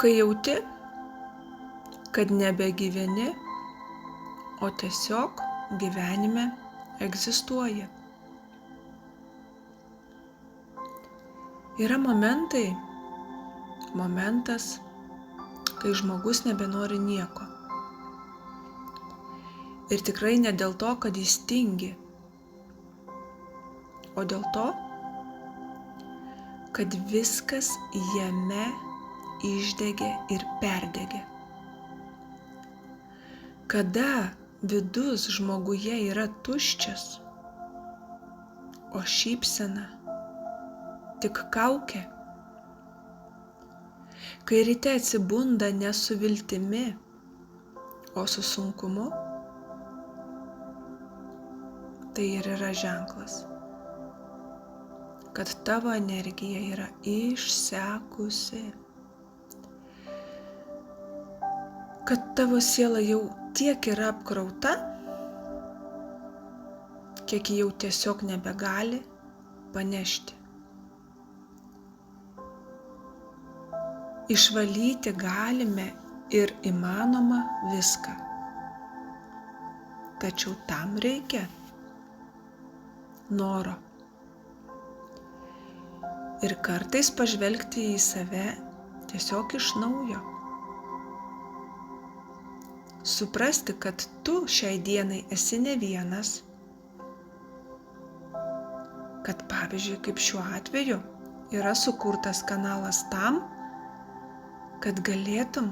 Kai jauti, kad nebegyveni, o tiesiog gyvenime egzistuoji. Yra momentas, kai žmogus nebenori nieko. Ir tikrai ne dėl to, kad jis tingi, o dėl to, kad viskas jame išdegė ir perdegė. Kada vidus žmoguje yra tuščias, o šypsena tik kaukė, kai ryte atsibunda ne su viltimi, o su sunkumu, tai ir yra ženklas, kad tavo energija yra išsekusi, kad tavo siela jau tiek yra apkrauta, kiek jau tiesiog nebegali panešti. Išvalyti galime ir įmanoma viską, tačiau tam reikia noro. Ir kartais pažvelgti į save tiesiog iš naujo. Suprasti, kad tu šiai dienai esi ne vienas, kad pavyzdžiui, kaip šiuo atveju, yra sukurtas kanalas tam, kad galėtum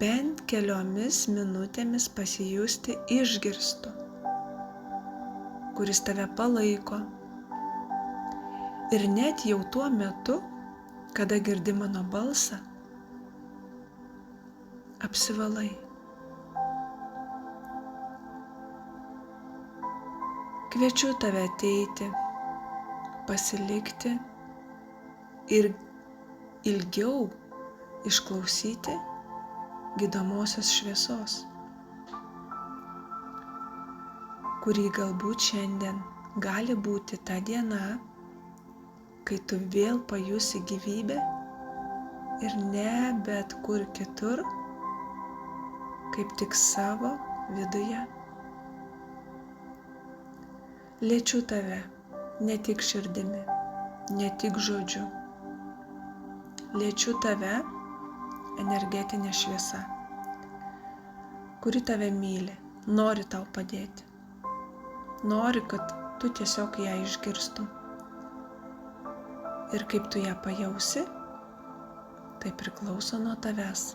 bent keliomis minutėmis pasijusti išgirstu, kuris tave palaiko. Ir net jau tuo metu, kada girdi mano balsą, apsivalai. Kviečiu tave ateiti, pasilikti ir ilgiau išklausyti gydomosios šviesos, kuri galbūt šiandien gali būti ta diena, kai tu vėl pajusi gyvybę ir ne bet kur kitur, kaip tik savo viduje. Liečiu tave ne tik širdimi, ne tik žodžiu. Liečiu tave energetinė šviesa, kuri tave myli, nori tau padėti. Nori, kad tu tiesiog ją išgirstum. Ir kaip tu ją pajausi, tai priklauso nuo tavęs.